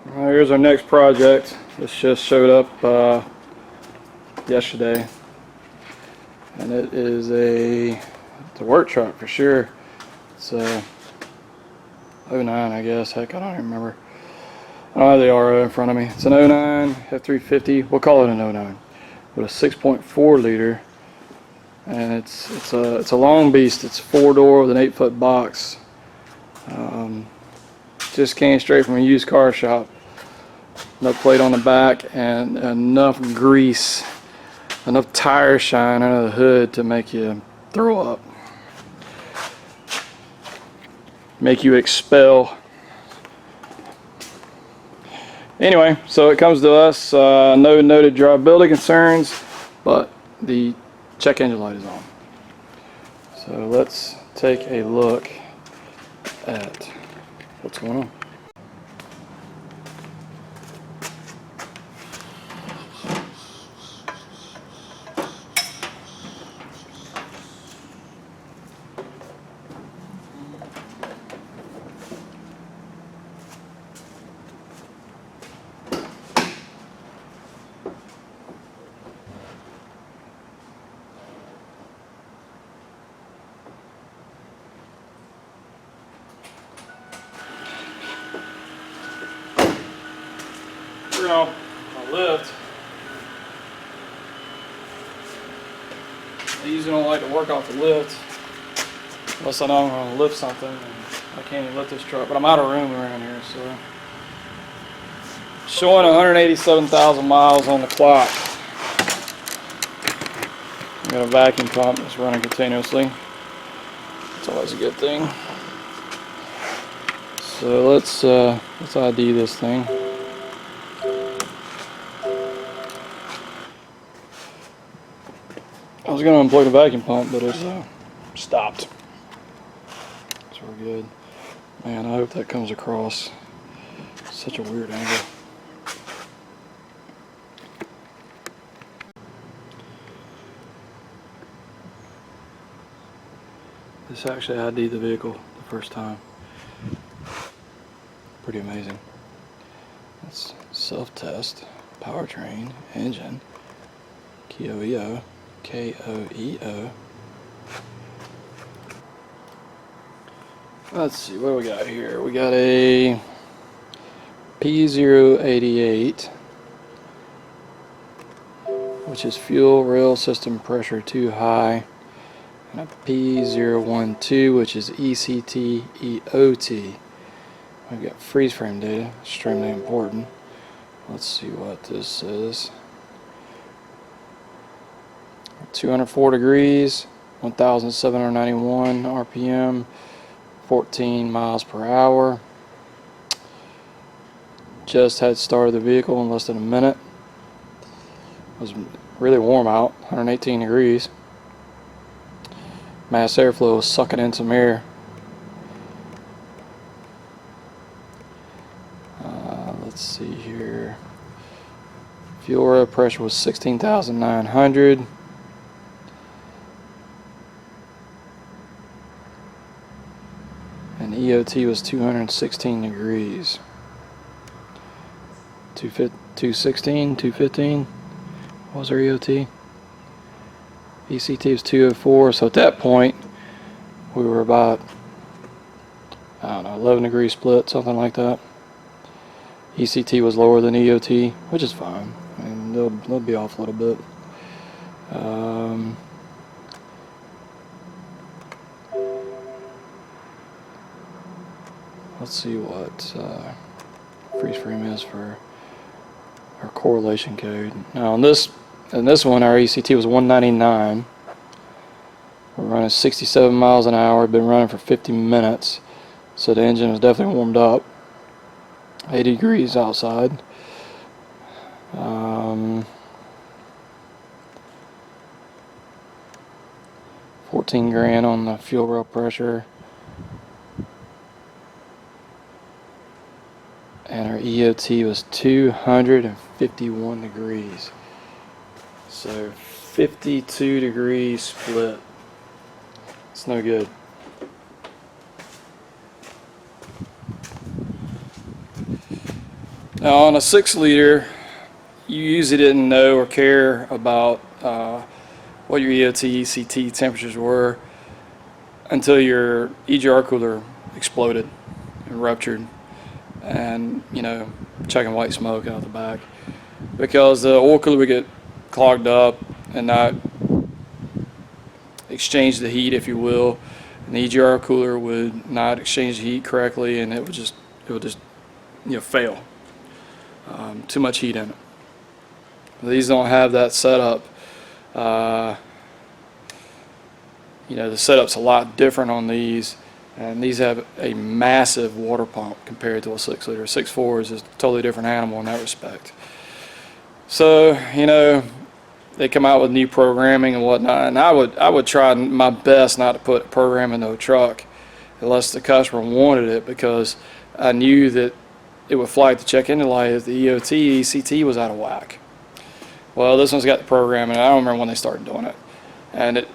Well, here's our next project. This just showed up yesterday, and it is it's a work truck for sure. It's a '09, I guess. Heck, I don't even remember. I don't have the RO in front of me. It's an '09 F350. We'll call it an '09 with a 6.4 liter, and it's a long beast. It's 4-door with an 8-foot box. Just came straight from a used car shop. No plate on the back and enough grease, enough tire shine under the hood to make you throw up, make you expel. Anyway, so it comes to us, no noted drivability concerns, but the check engine light is on. So let's take a look at what's going on. My lift, I usually don't like to work off the lift unless I know I'm going to lift something, and I can't even lift this truck, but I'm out of room around here. So showing 187,000 miles on the clock. I got a vacuum pump that's running continuously. That's always a good thing. So let's ID this thing. I was going to unplug the vacuum pump, but it's stopped. So we're good. Man, I hope that comes across. Such a weird angle. This actually ID'd the vehicle the first time. Pretty amazing. Let's self-test. Powertrain, engine, KOEO. Let's see, what do we got here? We got a P088, which is fuel rail system pressure too high, and a P012, which is ECT EOT. We've got freeze frame data, extremely important. Let's see what this says. 204 degrees, 1,791 RPM, 14 miles per hour. Just had started the vehicle in less than a minute. It was really warm out, 118 degrees. Mass airflow was sucking in some air. Let's see here. Fuel rail pressure was 16,900. And EOT was 216 degrees. 216, 215. What was our EOT? ECT was 204. So at that point, we were about, I don't know, 11 degree split, something like that. ECT was lower than EOT, which is fine. I mean, they'll be off a little bit. Let's see what freeze frame is for our correlation code. Now in this one, our ECT was 199. We're running 67 miles an hour. Been running for 50 minutes, so the engine was definitely warmed up. 80 degrees outside. 14 grand on the fuel rail pressure. And our EOT was 251 degrees. So 52 degree split. It's no good. Now on a 6-liter, you usually didn't know or care about what your EOT, ECT temperatures were until your EGR cooler exploded and ruptured, and chucking white smoke out the back, because the oil cooler would get clogged up and not exchange the heat, if you will, and the EGR cooler would not exchange the heat correctly, and it would just fail. Too much heat in it. These don't have that setup. The setup's a lot different on these, and these have a massive water pump compared to a 6-liter. 6.4 is a totally different animal in that respect. So they come out with new programming and whatnot, and I would try my best not to put a program into a truck unless the customer wanted it, because I knew that it would flag the check engine light if the EOT, ECT was out of whack. Well, this one's got the programming. I don't remember when they started doing it, and if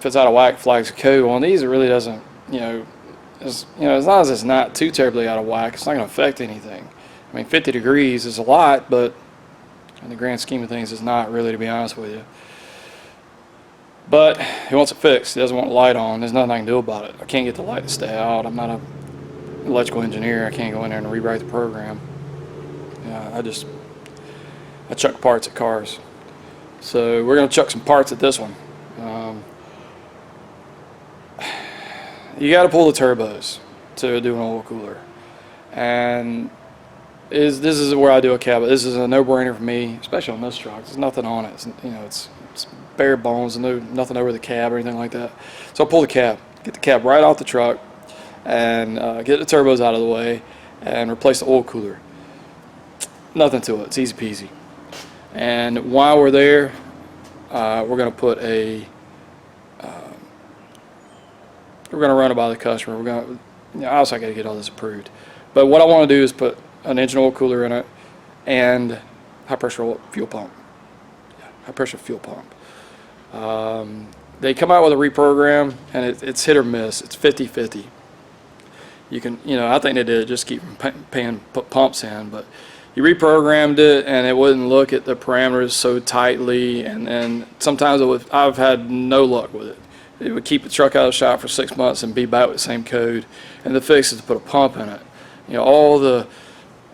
it's out of whack, it flags a code. On these, it really doesn't. As long as it's not too terribly out of whack, it's not going to affect anything. I mean, 50 degrees is a lot, but in the grand scheme of things, it's not really, to be honest with you. But he wants it fixed. He doesn't want the light on. There's nothing I can do about it. I can't get the light to stay out. I'm not an electrical engineer. I can't go in there and rewrite the program. I chuck parts at cars. So we're going to chuck some parts at this one. You got to pull the turbos to do an oil cooler, and this is where I do a cab. This is a no-brainer for me, especially on this truck. There's nothing on it. It's bare bones, nothing over the cab or anything like that. So I'll pull the cab, get the cab right off the truck, and get the turbos out of the way, and replace the oil cooler. Nothing to it. It's easy peasy. And while we're there, we're going to put we're going to run it by the customer. We're going to, also I got to get all this approved. But what I want to do is put an engine oil cooler in it and high pressure fuel pump. High pressure fuel pump. They come out with a reprogram, and it's hit or miss. It's 50-50. You can, I think they did it just keep put pumps in, but you reprogrammed it and it wouldn't look at the parameters so tightly, and then sometimes I've had no luck with it. It would keep the truck out of the shop for 6 months and be back with the same code. And the fix is to put a pump in it. All the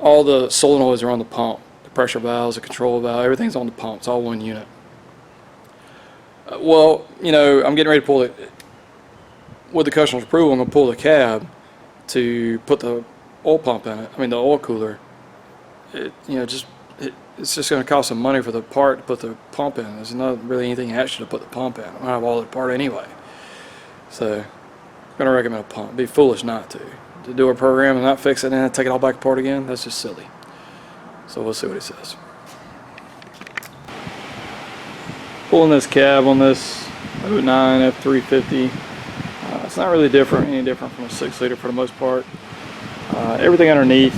solenoids are on the pump. The pressure valves, the control valve, everything's on the pump. It's all one unit. Well, I'm getting ready to pull it. With the customer's approval, I'm going to pull the cab to put the oil pump in it. I mean, the oil cooler. It's just going to cost some money for the part to put the pump in. There's not really anything extra to put the pump in. I don't have all the part anyway. So I'm going to recommend a pump. It'd be foolish not to. To do a program and not fix it and then take it all back apart again, that's just silly. So we'll see what he says. Pulling this cab on this 09 F350. It's not really any different from a 6-liter for the most part. Everything underneath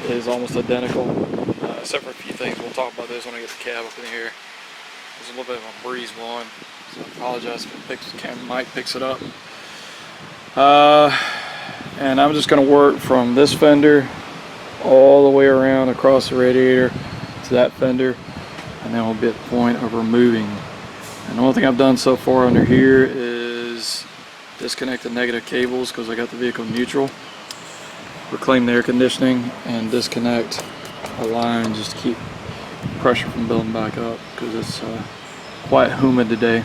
is almost identical, except for a few things. We'll talk about this when I get the cab up in here. There's a little bit of a breeze blowing, so I apologize if the mic picks it up. And I'm just going to work from this fender all the way around across the radiator to that fender, and then we'll be at the point of removing. And the only thing I've done so far under here is disconnect the negative cables because I got the vehicle neutral. Reclaim the air conditioning and disconnect a line just to keep pressure from building back up because it's quite humid today.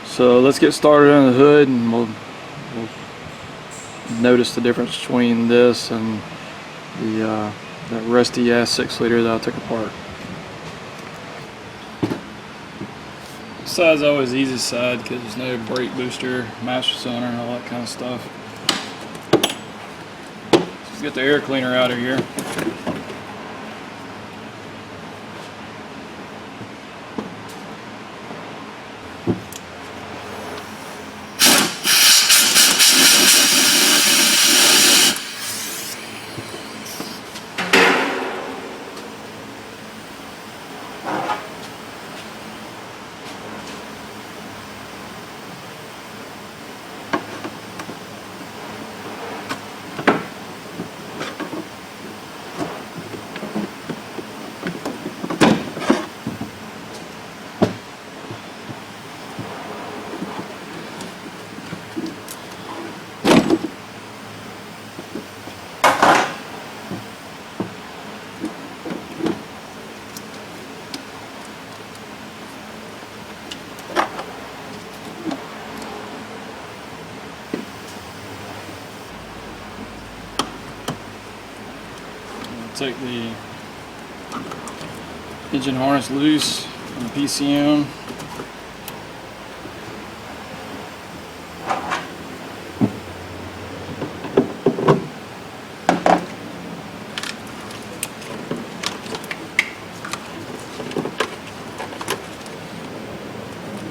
So let's get started on the hood, and we'll notice the difference between this and the that rusty ass 6-liter that I took apart. This side's always the easiest side because there's no brake booster, master cylinder, and all that kind of stuff. Let's get the air cleaner out of here. Take the engine harness loose from the PCM.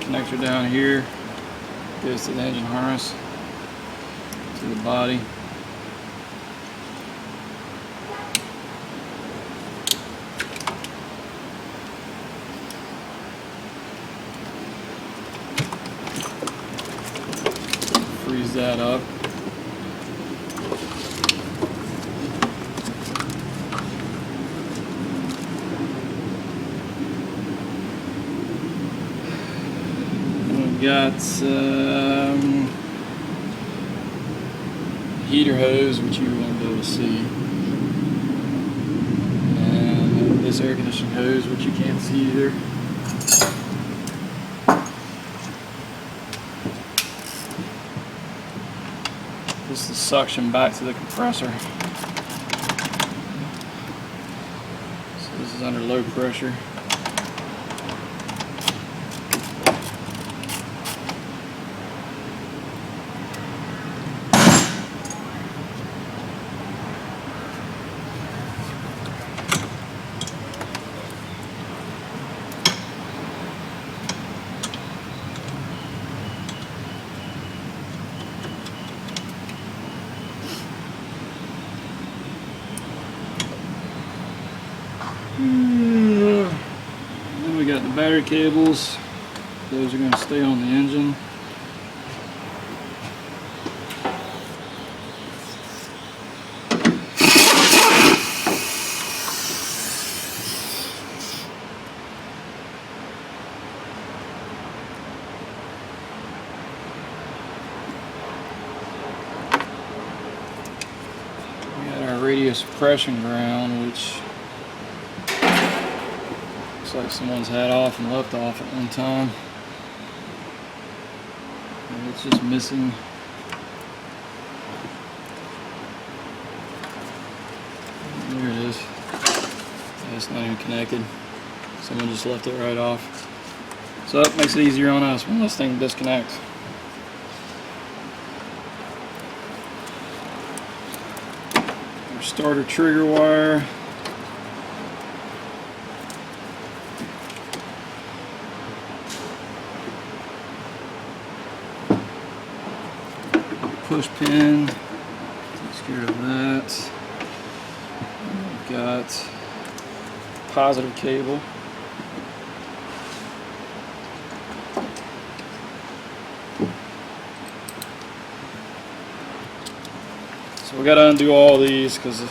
Connector down here goes to the engine harness, to the body. Freeze that up. We've got heater hose, which you won't be able to see, and this air conditioning hose, which you can't see either. This is the suction back to the compressor. So this is under low pressure. Then we got the battery cables. Those are going to stay on the engine. We got our radio suppression ground, which looks like someone's had off and left off at one time. And it's just missing. There it is. Yeah, it's not even connected. Someone just left it right off. So that makes it easier on us when this thing disconnects. Our starter trigger wire. Push pin takes care of that. And we've got positive cable. So we got to undo all these because a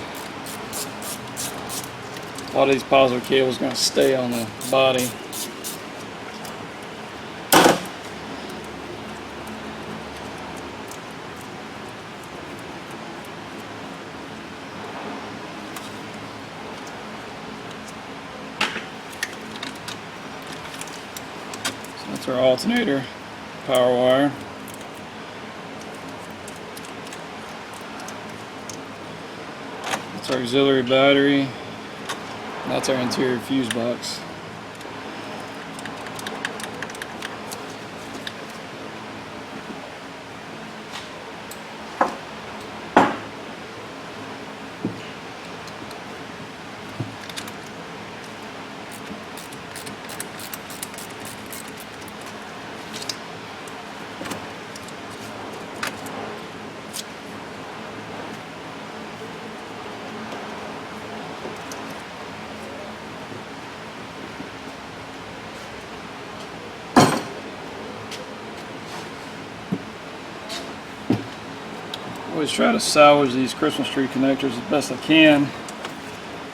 lot of these positive cables are going to stay on the body. That's our alternator power wire. That's our auxiliary battery. And that's our interior fuse box. Always try to salvage these Christmas tree connectors as best I can,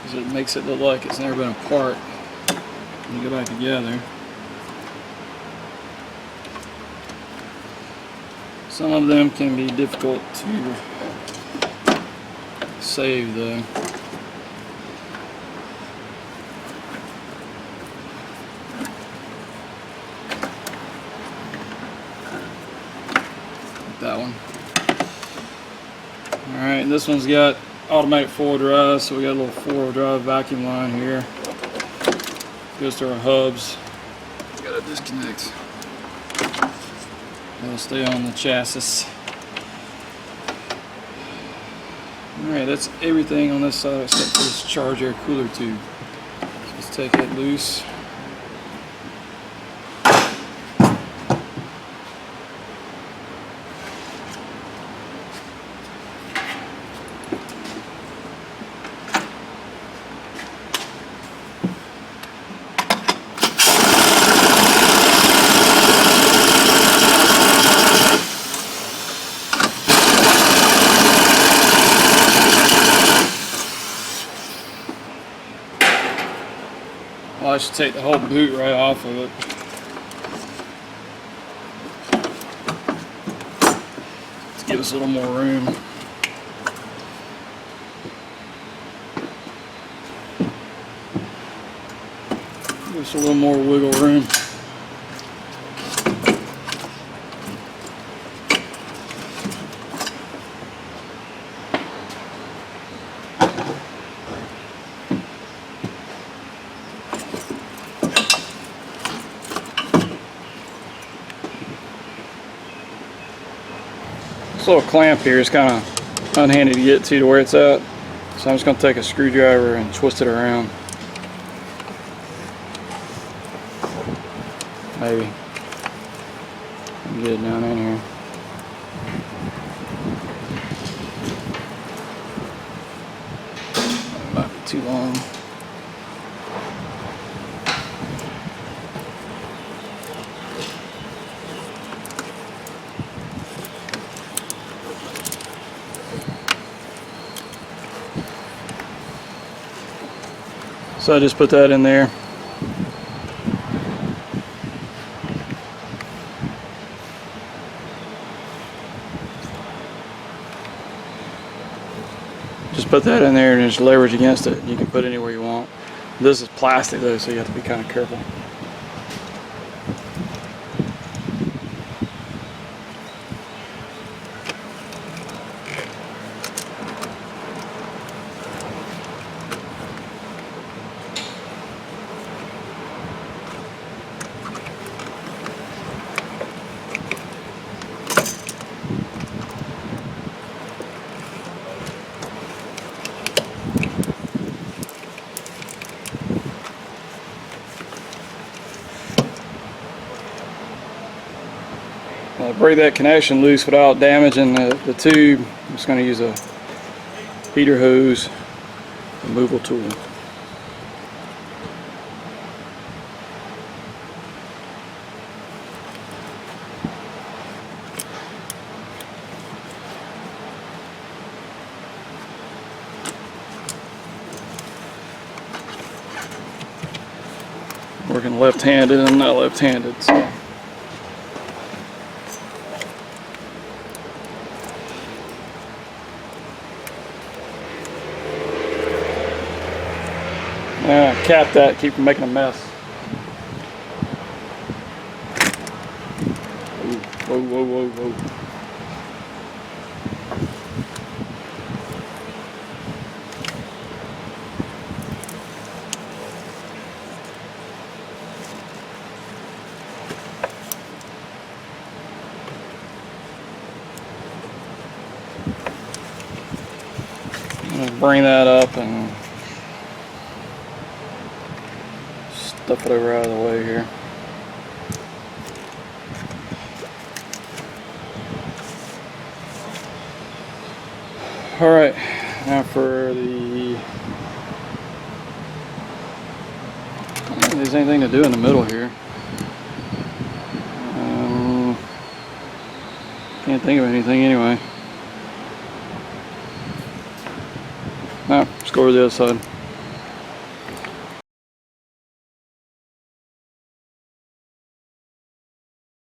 because it makes it look like it's never been apart when you go back together. Some of them can be difficult to save though. That one. Alright, and this one's got automatic 4-wheel drive, so we got a little 4-wheel drive vacuum line here. Goes to our hubs. Gotta disconnect. It'll stay on the chassis. Alright, that's everything on this side except for this charge air cooler tube. Let's take it loose. Well, I should take the whole boot right off of it. Let's give us a little more room. Give us a little more wiggle room. This little clamp here is kind of unhandy to get to where it's at, so I'm just going to take a screwdriver and twist it around. Maybe get it down in here. Might be too long. So I just put that in there. Just put that in there and just leverage against it. You can put it anywhere you want. This is plastic though, so you have to be kind of careful. Break that connection loose without damaging the tube. I'm just going to use a heater hose removal tool. Working left-handed and not left-handed, so. Cap that, keep from making a mess. Ooh, whoa, whoa, whoa, whoa. I'm gonna bring that up and stuff it over out of the way here. Alright, now for the... I don't think there's anything to do in the middle here. Can't think of anything anyway. No, let's go over the other side.